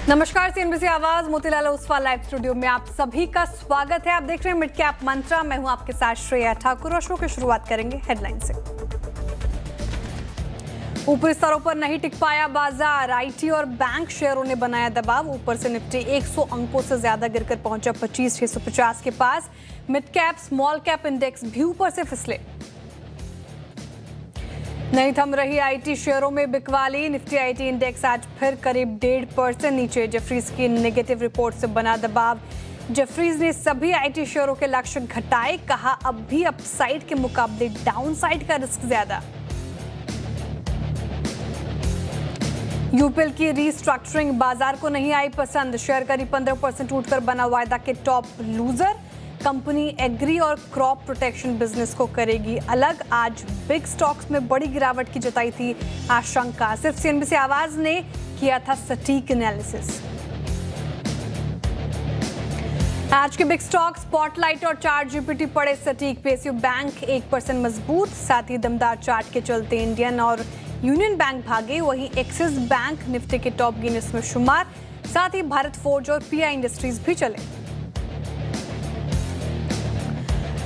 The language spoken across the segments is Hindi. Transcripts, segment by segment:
नमस्कार, सीएनबीसी आवाज मोतीलाल ओसवाल लाइव स्टूडियो में आप सभी का स्वागत है। आप देख रहे हैं मिड कैप मंत्रा। मैं हूं आपके साथ श्रेया ठाकुर और शो की शुरुआत करेंगे हेडलाइन से। ऊपरी स्तरों पर नहीं टिक पाया बाजार, आईटी और बैंक शेयरों ने बनाया दबाव। ऊपर से निफ्टी 100 अंकों से ज्यादा गिरकर पहुंचा 25,650 के पास। Mid cap small cap index भी ऊपर से फिसले। नहीं थम रही आईटी शेयरों में बिकवाली। निफ्टी आईटी इंडेक्स आज फिर करीब 1.5% नीचे। जेफरीज की नेगेटिव रिपोर्ट से बना दबाव। जेफरीज ने सभी आईटी शेयरों के लक्ष्य घटाए, कहा अब भी अपसाइड के मुकाबले डाउनसाइड का रिस्क ज्यादा। यूपीएल की रीस्ट्रक्चरिंग बाजार को नहीं आई पसंद। शेयर करीब 15% टूटकर बना वायदा के टॉप लूजर। कंपनी एग्री और क्रॉप प्रोटेक्शन बिजनेस को करेगी अलग। आज बिग स्टॉक्स में बड़ी गिरावट की जताई थी आशंका। सिर्फ सीएनबीसी आवाज ने किया था सटीक एनालिसिस। आज के बिग स्टॉक स्पॉटलाइट और चार्ट जीपीटी पड़े सटीक। पीएसयू बैंक 1% मजबूत। साथ ही दमदार चार्ट के चलते इंडियन और यूनियन बैंक भागे। वहीं एक्सिस बैंक निफ्टी के टॉप गेनर्स में शुमार। साथ ही भारत फोर्ज और पीआई इंडस्ट्रीज भी चले।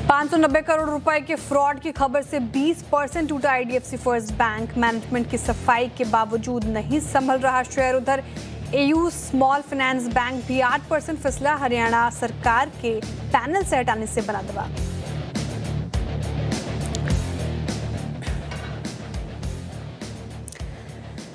590 करोड़ रुपए के फ्रॉड की खबर से 20% टूटा आईडीएफसी फर्स्ट बैंक। मैनेजमेंट की सफाई के बावजूद नहीं संभल रहा शेयर। उधर एयू स्मॉल फाइनेंस बैंक भी 8% फिसला। हरियाणा सरकार के पैनल से हटाने से बना दबाव।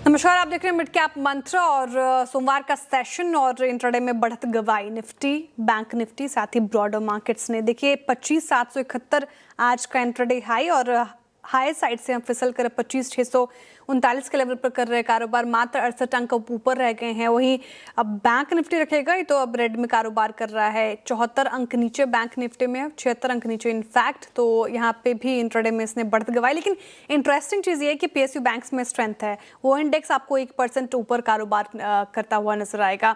नमस्कार, आप देख रहे हैं मिड कैप मंत्रा और सोमवार का सेशन और इंट्राडे में बढ़त गवाई निफ्टी, बैंक निफ्टी, साथ ही ब्रॉडर मार्केट्स ने। देखिए 25,771 आज का इंट्राडे हाई और हाई साइड से हम फिसल कर 25,639 के लेवल पर कर रहे कारोबार। मात्र 68 अंक ऊपर रह गए हैं। वहीं अब बैंक निफ्टी रखेगा ही तो अब रेड में कारोबार कर रहा है। 74 अंक नीचे बैंक निफ्टी में, 76 अंक नीचे इनफैक्ट। तो यहाँ पे भी इंट्राडे में इसने बढ़त गवाई। लेकिन इंटरेस्टिंग चीज़ ये है कि पीएसयू बैंक्स में स्ट्रेंथ है। वो इंडेक्स आपको 1% ऊपर कारोबार करता हुआ नजर आएगा।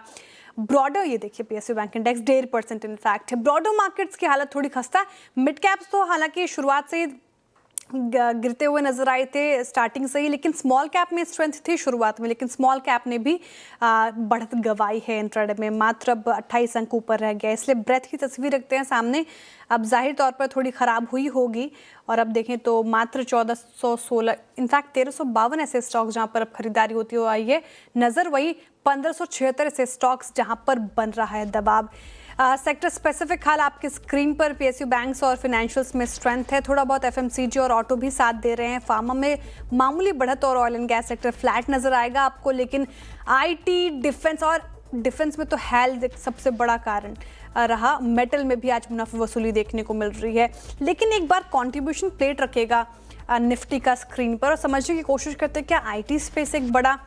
ब्रॉडर ये देखिए पीएसयू बैंक इंडेक्स 1.5% इनफैक्ट है। ब्रॉडर मार्केट्स की हालत थोड़ी खस्ता है। मिड कैप्स तो हालांकि शुरुआत से गिरते हुए नजर आए थे स्टार्टिंग से ही, लेकिन स्मॉल कैप में स्ट्रेंथ थी शुरुआत में। लेकिन स्मॉल कैप ने भी बढ़त गवाई है इंट्राडे में। मात्र अब 28 अंक ऊपर रह गया। इसलिए ब्रेथ की तस्वीर रखते हैं सामने। अब जाहिर तौर पर थोड़ी खराब हुई होगी। और अब देखें तो मात्र 1416 इनफैक्ट 1352 ऐसे स्टॉक जहां पर अब खरीदारी होती हो आई है नजर। वही 1576 ऐसे स्टॉक्स जहां पर बन रहा है दबाव। सेक्टर स्पेसिफिक हाल आपकी स्क्रीन पर। पीएसयू बैंक्स और फाइनेंशियल्स में स्ट्रेंथ है। थोड़ा बहुत एफएमसीजी और ऑटो भी साथ दे रहे हैं। फार्मा में मामूली बढ़त और oil and gas sector flat नजर आएगा आपको। लेकिन आईटी, डिफेंस में तो हेल्थ सबसे बड़ा कारण रहा। मेटल में भी आज मुनाफा वसूली देखने को मिल रही है। लेकिन एक बार कंट्रीब्यूशन प्लेट रखेगा निफ्टी का स्क्रीन पर और समझने की कोशिश करते हैं क्या आईटी स्पेस एक बड़ा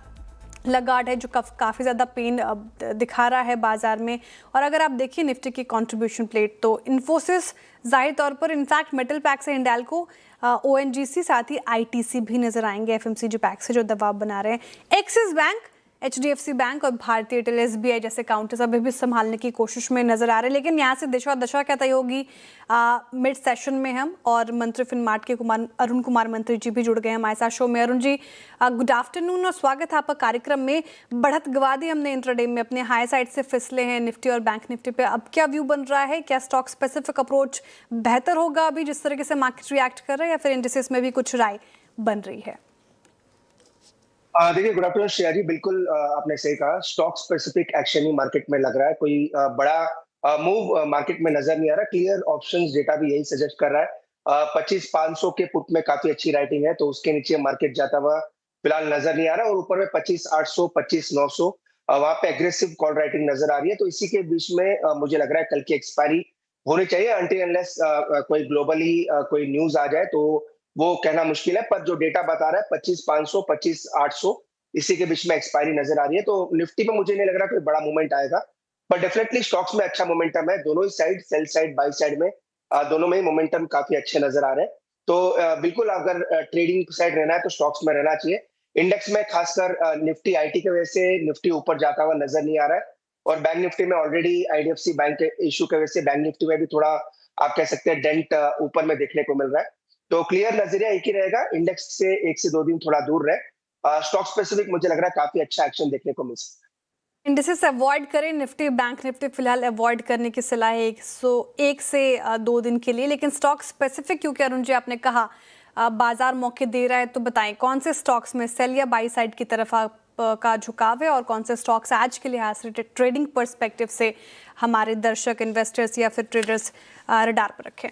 लगाट है जो काफ़ी ज़्यादा पेन दिखा रहा है बाजार में। और अगर आप देखिए निफ्टी की कंट्रीब्यूशन प्लेट तो इन्फोसिस जाहिर तौर पर, इनफैक्ट मेटल पैक से हिंडाल्को, ओएनजीसी, साथ ही आईटीसी भी नजर आएंगे एफएमसीजी पैक से जो दबाव बना रहे हैं। एक्सिस बैंक, एचडीएफसी बैंक और भारतीय एयरटेल, एसबीआई जैसे काउंटर्स अभी भी संभालने की कोशिश में नजर आ रहे हैं। लेकिन यहाँ से दिशा दशा क्या तय होगी मिड सेशन में हम और मंत्री फिनमार्ट के अरुण कुमार मंत्री जी भी जुड़ गए हमारे साथ शो में। अरुण जी गुड आफ्टरनून और स्वागत है आपका कार्यक्रम में। बढ़त गवा दी हमने इंट्राडे में, अपने हाई साइड से फिसले हैं निफ्टी और बैंक निफ्टी पे। अब क्या व्यू बन रहा है? क्या स्टॉक स्पेसिफिक अप्रोच बेहतर होगा अभी जिस तरीके से मार्केट रिएक्ट कर रहा है, या फिर इंडिसेस में भी कुछ राय बन रही है? देखिए, गुड आफ्टरनून श्रेया जी। बिल्कुल आपने सही कहा। स्टॉक स्पेसिफिक एक्शन ही मार्केट में लग रहा है। कोई बड़ा मूव मार्केट में नजर नहीं आ रहा। क्लियर ऑप्शंस डेटा भी यही सजेस्ट कर रहा है। 25,500 के पुट में काफी अच्छी राइटिंग है, तो उसके नीचे मार्केट जाता हुआ फिलहाल नजर नहीं आ रहा। और ऊपर में 25,800, 25,900 वहां पे एग्रेसिव कॉल राइटिंग नजर आ रही है। तो इसी के बीच में मुझे लग रहा है कल की एक्सपायरी होनी चाहिए। अनटिल अनलेस कोई ग्लोबली कोई न्यूज आ जाए तो वो कहना मुश्किल है। पर जो डेटा बता रहा है 25,500, 25,800 इसी के बीच में एक्सपायरी नजर आ रही है। तो निफ्टी में मुझे नहीं लग रहा कोई बड़ा मूवमेंट आएगा। पर डेफिनेटली स्टॉक्स में अच्छा मोमेंटम है। दोनों ही side, sell side, buy side में दोनों में ही मोमेंटम काफी अच्छे नजर आ रहे हैं। तो बिल्कुल अगर ट्रेडिंग साइड रहना है तो स्टॉक्स में रहना चाहिए। इंडेक्स में खासकर निफ्टी आईटी की वजह से निफ्टी ऊपर जाता हुआ नजर नहीं आ रहा है। और बैंक निफ्टी में ऑलरेडी आईडीएफसी बैंक के इशू की वजह से बैंक निफ्टी में भी थोड़ा आप कह सकते हैं डेंट ऊपर में देखने को मिल रहा है। तो क्लियर नजरिया एक ही रहेगा, इंडेक्स से 1 से 2 दिन थोड़ा दूर रहे। स्टॉक स्पेसिफिक मुझे लग रहा है काफी अच्छा एक्शन देखने को मिल सकता है। इंडिसेस अवॉइड करें, निफ्टी बैंक निफ्टी फिलहाल अवॉइड करने की सलाह है 101 से 2 दिन के लिए। लेकिन स्टॉक स्पेसिफिक, क्योंकि अरुण जी आपने कहा बाजार मौके दे रहा है, तो बताएं कौन से स्टॉक्स में सेल या बाई साइड की तरफ का झुकाव है और कौन से स्टॉक्स आज के लिहाज से ट्रेडिंग पर्सपेक्टिव से हमारे दर्शक इन्वेस्टर्स या फिर ट्रेडर्स रडार पर रखें।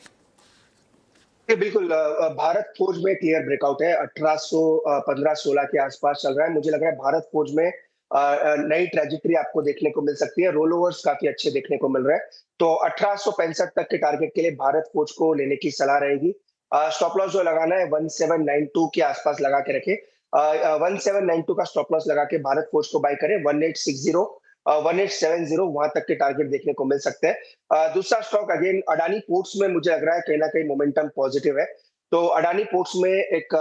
बिल्कुल, भारत फोर्ज में क्लियर ब्रेकआउट है। 1815-16 के आसपास चल रहा है। मुझे लग रहा है भारत फोर्ज में नई ट्रेजेक्टरी आपको देखने को मिल सकती है। रोल ओवर्स काफी अच्छे देखने को मिल रहे हैं, तो 1865 तक के टारगेट के लिए भारत फोर्ज को लेने की सलाह रहेगी। स्टॉप लॉस जो लगाना है 1792 के आसपास लगा के रखे। 1792 का स्टॉप लॉस लगा के भारत फोर्ज को बाय करें। 1860 1870 वहां तक के टारगेट देखने को मिल सकते हैं। दूसरा स्टॉक अगेन अडानी पोर्ट्स में मुझे लग रहा है कहीं ना कहीं मोमेंटम पॉजिटिव है, तो अडानी पोर्ट्स में एक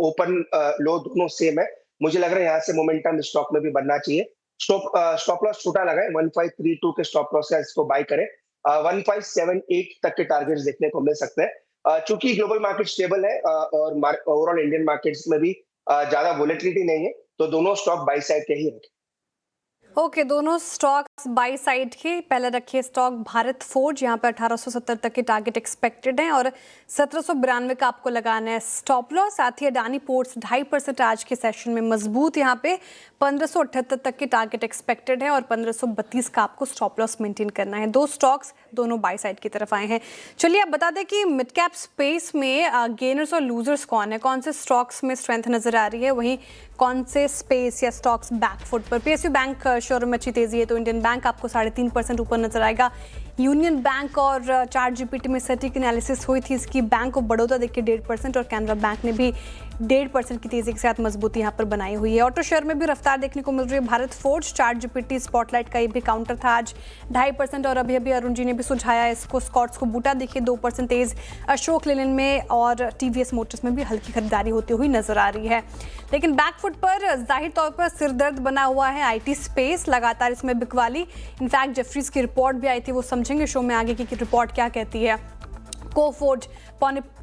ओपन लो दोनों सेम है। मुझे लग रहा है यहाँ से मोमेंटम स्टॉक में भी बनना चाहिए। स्टॉप लॉस छोटा लगाए, 1532 के स्टॉप लॉस का इसको बाय करें। 1578 तक के टारगेट्स देखने को मिल सकते हैं। चूंकि ग्लोबल मार्केट स्टेबल है और ओवरऑल इंडियन मार्केट्स में भी ज्यादा वोलेटिलिटी नहीं है, तो दोनों स्टॉक बाई साइड के ही रखें। ओके, दोनों स्टॉक्स बाई साइड के। पहले रखिए स्टॉक भारत फोर्ज, यहाँ पे 1870 तक के टारगेट एक्सपेक्टेड हैं और 1792 का आपको लगाना है स्टॉप लॉस। साथ ही अडानी पोर्ट्स 2.5% आज के सेशन में मजबूत, यहाँ पे 1578 तक के टारगेट एक्सपेक्टेड है और 1532 का आपको स्टॉप लॉस मेंटेन करना है। दो स्टॉक्स दोनों बाई साइड की तरफ आए हैं। चलिए अब बता दें कि मिड कैप स्पेस में गेनर्स और लूजर्स कौन है, कौन से स्टॉक्स में स्ट्रेंथ नजर आ रही है, वहीं कौन से स्पेस या स्टॉक्स बैकफुट पर। पीएसयू बैंक शोरूम में अच्छी तेजी है, तो इंडियन बैंक आपको 3.5% ऊपर नजर आएगा। यूनियन बैंक और चार्ट जीपीटी में सटीक एनालिसिस हुई थी इसकी। बैंक ऑफ बड़ौदा देखिए 1.5% और कैनरा बैंक ने भी 1.5% की तेजी के साथ मजबूती यहाँ पर बनाई हुई है। ऑटो शेयर में भी रफ्तार देखने को मिल रही है। Bharat forge, chart GPT, spotlight का ये भी काउंटर था आज 2.5% और अभी अरुण जी ने भी सुझाया इसको। स्कॉट्स को बूटा देखिए 2% तेज। अशोक लेलैंड में और टीवीएस मोटर्स में भी हल्की खरीदारी होती हुई नजर आ रही है। लेकिन बैकफुट पर जाहिर तौर पर सिरदर्द बना हुआ है आईटी स्पेस, लगातार इसमें बिकवाली। इनफैक्ट जेफरीज की रिपोर्ट भी आई थी, वो समझेंगे शो में आगे की रिपोर्ट क्या कहती है। कोफोर्ज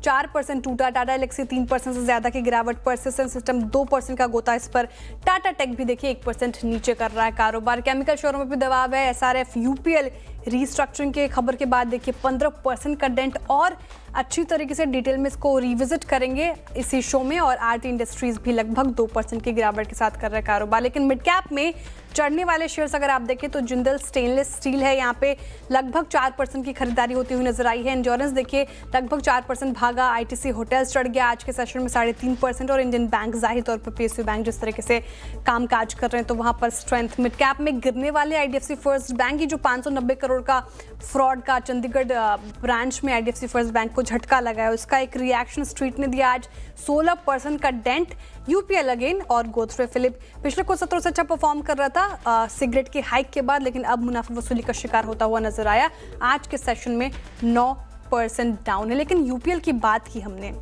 4% टूटा, टाटा एलेक्सी 3% से ज्यादा की गिरावट, परसिस्टेंट सिस्टम 2% का गोता इस पर। टाटा टेक भी देखिए 1% नीचे कर रहा है कारोबार। केमिकल शोरूम में भी दबाव है। एसआरएफ यूपीएल रीस्ट्रक्चरिंग के खबर के बाद देखिए 15% का डेंट, और अच्छी तरीके से डिटेल में इसको रिविजिट करेंगे इसी शो में। और आरटी इंडस्ट्रीज भी लगभग 2% की गिरावट के साथ कर रहा है कारोबार। लेकिन मिड कैप में चढ़ने वाले शेयर्स अगर आप देखें तो जिंदल स्टेनलेस स्टील है, यहाँ पे लगभग 4% की खरीदारी होती हुई नजर आई है। इंश्योरेंस देखिए लगभग 4% भागा। आईटीसी होटल्स चढ़ गया आज के सेशन में 3.5% और इंडियन बैंक जाहिर तौर पर पीएसयू बैंक जिस तरीके से कामकाज कर रहे हैं तो वहां पर स्ट्रेंथ। मिड कैप में गिरने वाले आईडीएफसी फर्स्ट बैंक की जो 590 करोड़ का फ्रॉड का चंडीगढ़ ब्रांच में आईडीएफसी फर्स्ट बैंक को झटका लगा है, उसका एक रिएक्शन स्ट्रीट ने दिया आज 16% का डेंट। यूपीएल अगेन और गोदरेज फिलिप पिछले कुछ सत्रों से अच्छा परफॉर्म कर रहा था सिगरेट की हाइक के बाद, लेकिन अब मुनाफा वसूली का शिकार होता हुआ नजर आया। आज के सेशन में 9% डाउन है। लेकिन यूपीएल की बात की हमने,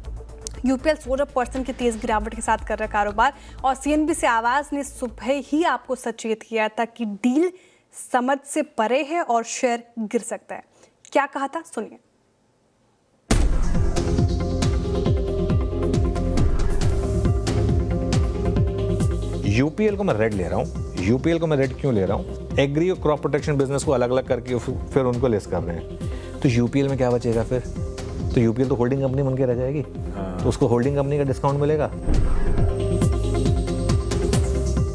यूपीएल 16% की तेज गिरावट के साथ कर रहा कारोबार और सीएनबी से आवाज ने सुबह ही आपको सचेत किया था कि डील समझ से परे है और शेयर गिर सकता है। क्या कहा था सुनिए। यूपीएल को मैं रेड ले रहा हूँ। यूपीएल को मैं रेड क्यों ले रहा हूँ? एग्री और क्रॉप प्रोटेक्शन बिजनेस को अलग अलग करके फिर उनको लिस्ट कर रहे हैं, तो यूपीएल में क्या बचेगा फिर? तो यूपीएल तो होल्डिंग कंपनी बन के रह जाएगी, तो उसको होल्डिंग कंपनी का डिस्काउंट मिलेगा।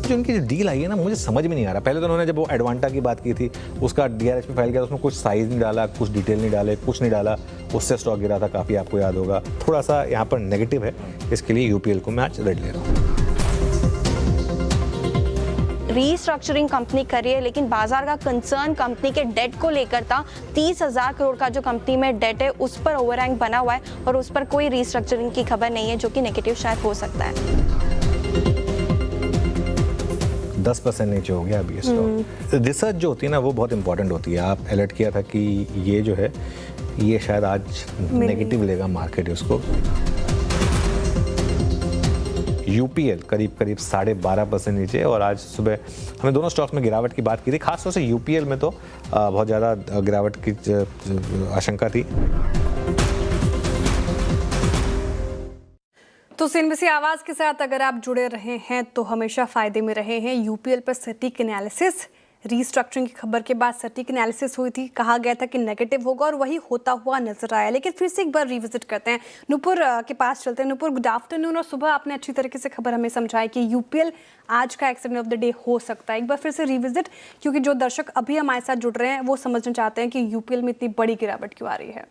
जो उनकी जो डील आई है ना, मुझे समझ में नहीं आ रहा। पहले तो उन्होंने जब वो एडवांटा की बात की थी, उसका डीआरएच में फाइल किया, उसमें कुछ साइज नहीं डाला, कुछ डिटेल नहीं डाले, कुछ नहीं डाला, उससे स्टॉक गिरा था काफ़ी, आपको याद होगा। थोड़ा सा यहाँ पर नेगेटिव है, इसके लिए यूपीएल को मैं आज रेड ले रहा हूँ। रीस्ट्रक्चरिंग कंपनी करी है, लेकिन बाजार का कंसर्न कंपनी के डेट को लेकर था। 30,000 करोड़ का जो कंपनी में डेट है उस पर ओवरहैंग बना हुआ है और उस पर कोई रीस्ट्रक्चरिंग की खबर नहीं है, जो कि नेगेटिव शायद हो सकता है। 10% नीचे हो गया अभी स्टॉक। रिसर्च जो होती है ना, वो बहुत इंपॉर्टेंट होती है। आप अलर्ट किया था कि ये जो है ये शायद आज नेगेटिव लेगा मार्केट उसको। यूपीएल करीब 12.5% नीचे, और आज सुबह हमें दोनों स्टॉक्स में गिरावट की बात की थी। खासतौर से यूपीएल में तो बहुत ज़्यादा गिरावट की आशंका थी। तो सीएनबीसी आवाज के साथ अगर आप जुड़े रहे हैं तो हमेशा फायदे में रहे हैं। यूपीएल पर सटीक एनालिसिस, रीस्ट्रक्चरिंग की खबर के बाद सटीक एनालिसिस हुई थी, कहा गया था कि नेगेटिव होगा और वही होता हुआ नजर आया। लेकिन फिर से एक बार रिविजिट करते हैं, नुपुर के पास चलते हैं। Nupur, good afternoon. और सुबह आपने अच्छी तरीके से खबर हमें समझाई कि यूपीएल आज का एक्सीडेंट ऑफ द डे हो सकता है। एक बार फिर से रिविजिट, क्योंकि जो दर्शक अभी हमारे साथ जुड़ रहे हैं वो समझना चाहते हैं कि यूपीएल में इतनी बड़ी गिरावट क्यों आ रही है।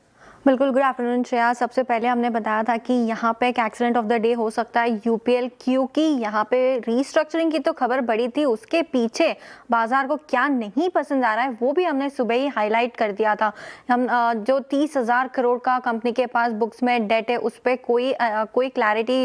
बिल्कुल, गुड आफ्टरनून श्रेया। सबसे पहले हमने बताया था कि यहाँ पे एक एक्सीडेंट ऑफ द डे हो सकता है यूपीएल, क्योंकि यहाँ पे रीस्ट्रक्चरिंग की तो खबर बड़ी थी, उसके पीछे बाजार को क्या नहीं पसंद आ रहा है वो भी हमने सुबह ही हाईलाइट कर दिया था। हम जो 30,000 करोड़ का कंपनी के पास बुक्स में डेट है उस पर कोई क्लैरिटी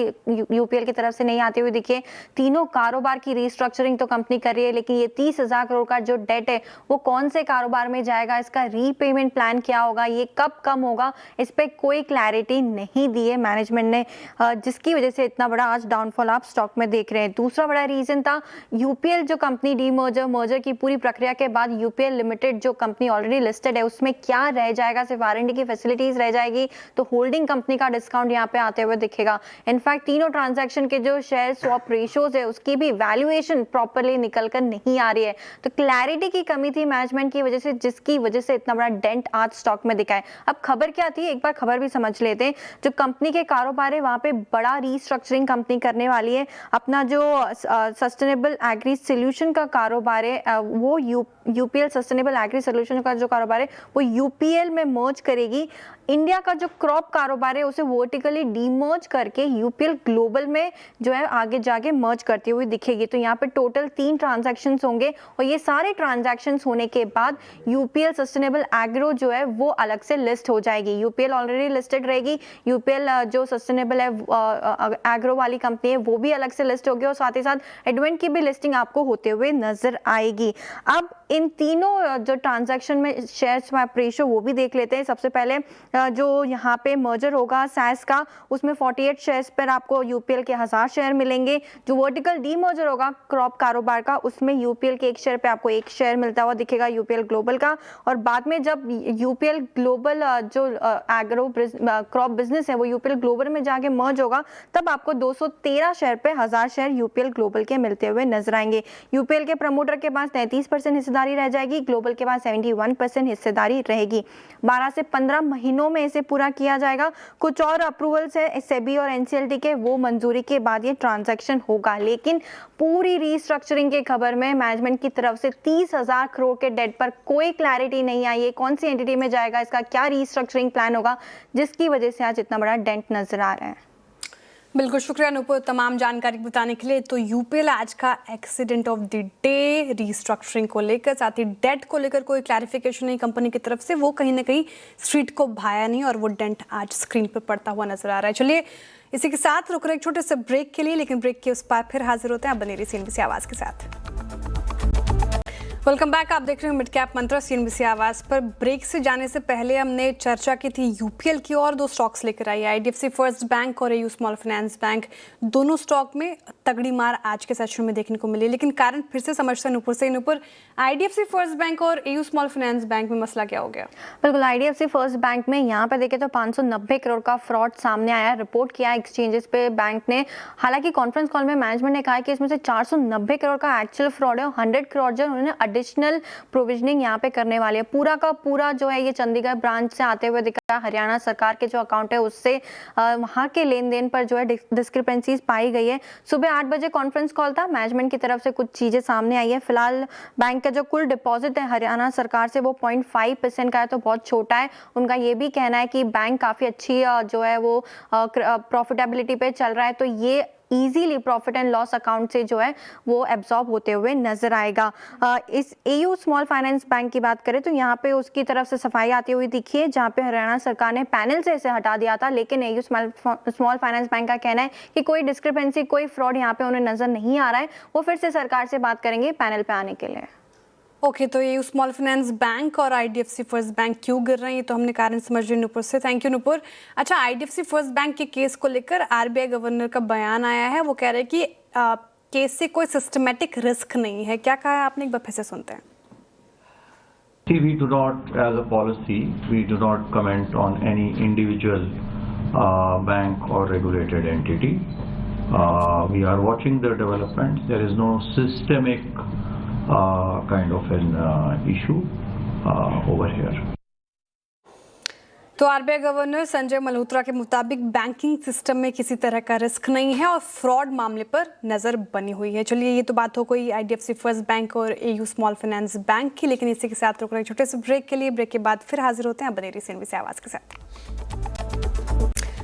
यूपीएल की तरफ से नहीं आती हुई दिखी। तीनों कारोबार की रीस्ट्रक्चरिंग तो कंपनी कर रही है, लेकिन ये 30,000 करोड़ का जो डेट है वो कौन से कारोबार में जाएगा, इसका रीपेमेंट प्लान क्या होगा, ये कब कम होगा, इस पे कोई क्लैरिटी नहीं दी है मैनेजमेंट ने, जिसकी वजह से इतना बड़ा आज डाउनफॉल आप स्टॉक में देख रहे हैं। दूसरा बड़ा रीजन था यूपीएल जो कंपनी मर्जर की पूरी प्रक्रिया के बाद यूपीएल लिमिटेड जो कंपनी ऑलरेडी लिस्टेड है उसमें क्या रह जाएगा, सिर्फ R&D की फैसिलिटीज रह जाएगी, तो होल्डिंग कंपनी का डिस्काउंट यहाँ पे आते हुए दिखेगा। इनफैक्ट तीनों ट्रांजैक्शन के जो शेयर स्वैप रेशियोज है उसकी भी वैल्यूएशन प्रॉपर्ली निकल कर नहीं आ रही है। तो क्लैरिटी की कमी थी मैनेजमेंट की वजह से, जिसकी वजह से इतना बड़ा डेंट आज स्टॉक में दिखा है। अब खबर क्या थी, एक बार खबर भी समझ लेते हैं। जो कंपनी के कारोबार है वहां पे बड़ा रीस्ट्रक्चरिंग कंपनी करने वाली है। अपना जो सस्टेनेबल एग्री सोल्यूशन का कारोबार है वो यूपीएल सस्टेनेबल एग्री सोल्यूशन का जो कारोबार है वो यूपीएल में मर्ज करेगी। इंडिया का जो क्रॉप कारोबार है उसे वर्टिकली डीमर्ज करके यूपीएल ग्लोबल में जो है आगे जाके मर्ज करती हुई दिखेगी। तो यहाँ पे टोटल 3 ट्रांजैक्शंस होंगे और ये सारे ट्रांजैक्शंस होने के बाद यूपीएल सस्टेनेबल एग्रो जो है वो अलग से लिस्ट हो जाएगी। यूपीएल ऑलरेडी लिस्टेड रहेगी, यूपीएल जो सस्टेनेबल है एग्रो वाली कंपनी है वो भी अलग से लिस्ट होगी और साथ ही साथ एडवेंट की भी लिस्टिंग आपको होते हुए नजर आएगी। अब इन तीनों जो ट्रांजैक्शन में शेयर स्वैप रेशियो वो भी देख लेते हैं। सबसे पहले जो यहाँ पे मर्जर होगा सैस का, उसमें 48 शेयर्स पर आपको यूपीएल के 1000 शेयर मिलेंगे। जो वर्टिकल डी मर्जर होगा क्रॉप कारोबार का, उसमें यूपीएल के 1 शेयर पे आपको 1 शेयर मिलता हुआ दिखेगा यूपीएल ग्लोबल का। और बाद में जब यूपीएल ग्लोबल जो एग्रो क्रॉप बिजनेस है वो यूपीएल ग्लोबल में जाके मर्ज होगा, तब आपको 213 शेयर पे 1000 शेयर यूपीएल ग्लोबल के मिलते हुए नजर आएंगे। यूपीएल के प्रमोटर के पास 33% हिस्सेदारी रह जाएगी, ग्लोबल के पास 71% हिस्सेदारी रहेगी। 12 से 15 महीनों में इसे पूरा किया जाएगा। कुछ और अप्रूवल्स है सेबी और एनसीएलटी के, वो मंजूरी के बाद ये ट्रांजैक्शन होगा। लेकिन पूरी रीस्ट्रक्चरिंग की खबर में मैनेजमेंट की तरफ से 30,000 करोड़ के डेट पर कोई क्लैरिटी नहीं आई है, कौन सी एंटिटी में जाएगा, इसका क्या रीस्ट्रक्चरिंग प्लान होगा, जिसकी वजह से आज इतना बड़ा डेंट नजर आ रहा है। बिल्कुल, शुक्रिया नुपुर तमाम जानकारी बताने के लिए। तो यूपीएल आज का accident of the day, restructuring को लेकर, साथ ही डेट को लेकर कोई क्लैरिफिकेशन नहीं कंपनी की तरफ से, वो कहीं ना कहीं स्ट्रीट को भाया नहीं और वो डेंट आज स्क्रीन पर पड़ता हुआ नजर आ रहा है। चलिए इसी के साथ रुक रहे एक छोटे से ब्रेक के लिए, लेकिन ब्रेक के उस पार फिर हाजिर होते हैं। आप बने रहिए सीएनबीसी आवाज के साथ। वेलकम बैक, आप देख रहे हैं मिड कैप मंत्रा सीएनबीसी आवाज पर। ब्रेक से जाने से पहले हमने चर्चा की थी यूपीएल की, और 2 स्टॉक्स लेकर आई, आईडीएफसी फर्स्ट बैंक और एयू स्मॉल फाइनेंस बैंक। दोनों स्टॉक में तगड़ी मार आज के सेशन में देखने को मिली, लेकिन कारण फिर से समझते हैं नुपुर से। नुपुर, आईडीएफसी फर्स्ट बैंक और एयू स्मॉल फाइनेंस बैंक में मसला क्या हो गया? बिल्कुल, आईडीएफसी फर्स्ट बैंक में यहाँ पे देखें तो 590 करोड़ का फ्रॉड सामने आया, रिपोर्ट किया एक्सचेंजेस पे बैंक ने। हालांकि कॉन्फ्रेंस कॉल में मैनेजमेंट ने कहा कि इसमें से 490 करोड़ का एक्चुअल फ्रॉड है और 100 करोड़ जो उन्होंने एडिशनल प्रोविजनिंग यहाँ पे करने वाली है। पूरा का पूरा जो है ये चंडीगढ़ ब्रांच से आते हुए दिखा है। हरियाणा सरकार के जो अकाउंट है उससे वहाँ के लेन देन पर जो है डिस्क्रिपेंसीज पाई गई है। सुबह 8 बजे कॉन्फ्रेंस कॉल था, मैनेजमेंट की तरफ से कुछ चीजें सामने आई है। फिलहाल बैंक का जो कुल डिपॉजिट है हरियाणा सरकार से वो 0.5% का है, तो बहुत छोटा है। उनका ये भी कहना है कि बैंक काफी अच्छी जो है वो प्रॉफिटेबिलिटी पे चल रहा है, तो ये easily profit and loss account से जो है वो एब्जॉर्ब होते हुए नजर आएगा। इस एयू स्मॉल फाइनेंस बैंक की बात करें तो यहाँ पे उसकी तरफ से सफाई आती हुई दिखी है, जहाँ पे हरियाणा सरकार ने पैनल से इसे हटा दिया था, लेकिन एयू स्मॉल फाइनेंस बैंक का कहना है कि कोई डिस्क्रिपेंसी, कोई फ्रॉड यहाँ पे उन्हें नजर नहीं आ रहा है। वो फिर से सरकार से बात करेंगे पैनल पे आने के लिए। ओके, तो ये स्मॉल फाइनेंस बैंक और आईडीएफसी फर्स्ट बैंक क्यों गिर रहे हैं, ये तो हमने कारण समझ लिया नुपुर से। Thank you Nupur. अच्छा, आईडीएफसी फर्स्ट बैंक के केस को लेकर आरबीआई गवर्नर का बयान आया है, वो कह रहे हैं कि केस से कोई सिस्टमैटिक रिस्क नहीं है। क्या कहा है आपने, एक बार फिर से सुनते हैं। See, we do not, as a policy, we do not comment on any individual bank or regulated entity. We are watching the developments. There is no systemic kind of an issue over here. तो आरबीआई गवर्नर संजय मल्होत्रा के मुताबिक बैंकिंग सिस्टम में किसी तरह का रिस्क नहीं है और फ्रॉड मामले पर नजर बनी हुई है। चलिए ये तो बात हो गई आईडीएफसी फर्स्ट बैंक और एयू स्मॉल फाइनेंस बैंक की, लेकिन इसी के साथ रुक रहे छोटे से ब्रेक के लिए। ब्रेक के बाद फिर हाजिर होते हैं बने रहिए सीएनबीसी आवाज के साथ।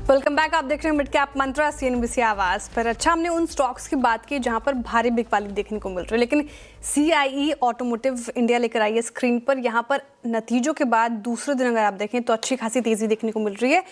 वेलकम बैक, आप देख रहे हैं मिड कैप मंत्रा सीएनबीसी आवाज पर। अच्छा, हमने उन स्टॉक्स की बात की जहां पर भारी बिकवाली देखने को मिल रही है, लेकिन सीआईई ऑटोमोटिव इंडिया लेकर आई है स्क्रीन पर। यहां पर नतीजों के बाद दूसरे दिन अगर आप देखें तो अच्छी खासी तेजी देखने को मिल रही है,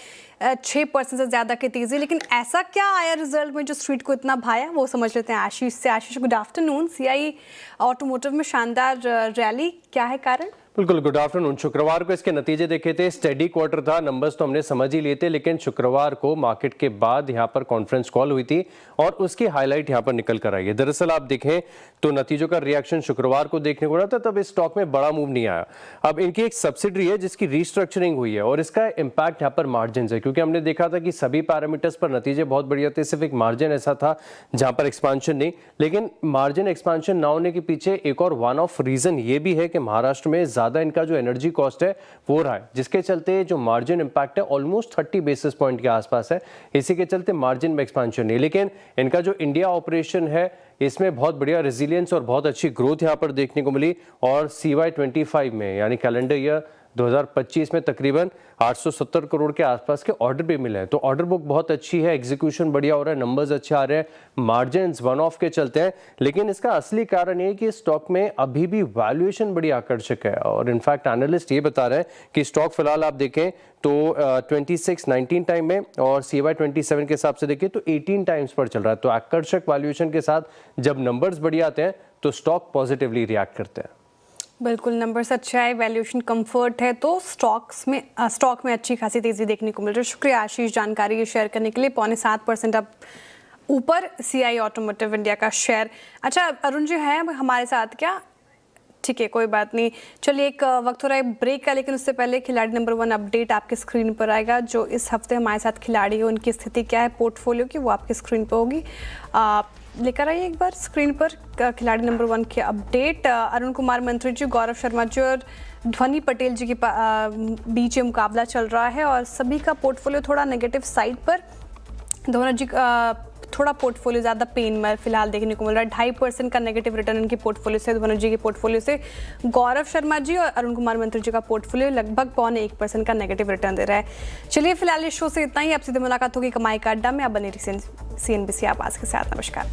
6% से ज्यादा की तेजी। लेकिन ऐसा क्या आया रिजल्ट में जो स्ट्रीट को इतना भाया, वो समझ लेते हैं आशीष से। आशीष, गुड आफ्टरनून। सीआईई ऑटोमोटिव में शानदार रैली, क्या है कारण? बिल्कुल, गुड आफ्टरनून। शुक्रवार को इसके नतीजे देखे थे, स्टेडी क्वार्टर था, नंबर्स तो हमने समझ ही लिए थे, लेकिन शुक्रवार को मार्केट के बाद यहाँ पर कॉन्फ्रेंस कॉल हुई थी और उसकी हाईलाइट यहाँ पर निकल कर आई है। दरअसल आप देखें तो नतीजों का रिएक्शन शुक्रवार को देखने को रहा था, तब इस स्टॉक में बड़ा मूव नहीं आया। अब इनकी एक सब्सिडरी है जिसकी रीस्ट्रक्चरिंग हुई है और इसका इम्पैक्ट यहाँ पर मार्जिन है, क्योंकि हमने देखा था कि सभी पैरामीटर्स पर नतीजे बहुत बढ़िया थे, सिर्फ एक मार्जिन ऐसा था जहाँ पर एक्सपांशन नहीं। लेकिन मार्जिन एक्सपांशन ना होने के पीछे एक और वन ऑफ रीजन ये भी है कि महाराष्ट्र में ज्यादा इनका जो एनर्जी कॉस्ट है वो रहा है, जिसके चलते जो मार्जिन इंपैक्ट है ऑलमोस्ट 30 बेसिस पॉइंट के आसपास है। इसी के चलते मार्जिन में एक्सपांशन नहीं, लेकिन इनका जो इंडिया ऑपरेशन है इसमें बहुत बढ़िया रेजिलियंस और बहुत अच्छी ग्रोथ यहाँ पर देखने को मिली। और CY25 में यानी कैलेंडर ईयर 2025 में तकरीबन 870 करोड़ के आसपास के ऑर्डर भी मिले हैं। तो ऑर्डर बुक बहुत अच्छी है, एग्जीक्यूशन बढ़िया हो रहा है, नंबर्स अच्छे आ रहे हैं, मार्जिन्स वन ऑफ के चलते हैं। लेकिन इसका असली कारण ये कि स्टॉक में अभी भी वैल्यूएशन बड़ी आकर्षक है और इनफैक्ट एनालिस्ट ये बता रहे हैं कि स्टॉक फिलहाल आप देखें तो 26-19 टाइम में और CY27 के हिसाब से देखें तो 18 टाइम्स पर चल रहा है। तो आकर्षक वैल्यूएशन के साथ जब नंबर्स बढ़िया आते हैं तो स्टॉक पॉजिटिवली रिएक्ट करते हैं। बिल्कुल, नंबर्स अच्छा है, वैल्यूएशन कंफर्ट है, तो स्टॉक में अच्छी खासी तेजी देखने को मिल रही है। शुक्रिया आशीष जानकारी शेयर करने के लिए। 0.7% अब ऊपर सीआईई ऑटोमोटिव इंडिया का शेयर। अच्छा अरुण जी है हमारे साथ क्या? ठीक है, कोई बात नहीं। चलिए एक वक्त हो रहा है ब्रेक का, लेकिन उससे पहले खिलाड़ी नंबर 1 अपडेट आपके स्क्रीन पर आएगा। जो इस हफ्ते हमारे साथ खिलाड़ी है उनकी स्थिति क्या है पोर्टफोलियो की, वो आपकी स्क्रीन पर होगी। लेकर आइए एक बार स्क्रीन पर खिलाड़ी नंबर 1 की अपडेट। अरुण कुमार मंत्री जी, गौरव शर्मा जी और ध्वनि पटेल जी के बीच ये मुकाबला चल रहा है और सभी का पोर्टफोलियो थोड़ा नेगेटिव साइड पर। दोनों जी थोड़ा पोर्टफोलियो ज़्यादा पेन में फिलहाल देखने को मिल रहा है। 2.5% का नेगेटिव रिटर्न इनके पोर्टफोलियो से, धवनु जी के पोर्टफोलियो से। गौरव शर्मा जी और अरुण कुमार मंत्री जी का पोर्टफोलियो लगभग 0.1% का नेगेटिव रिटर्न दे रहा है। चलिए फिलहाल इस शो से इतना ही। अब सीधे मुलाकात होगी कमाई का अड्डा में। आप बने रहिए CNBC आवाज़ के साथ। नमस्कार।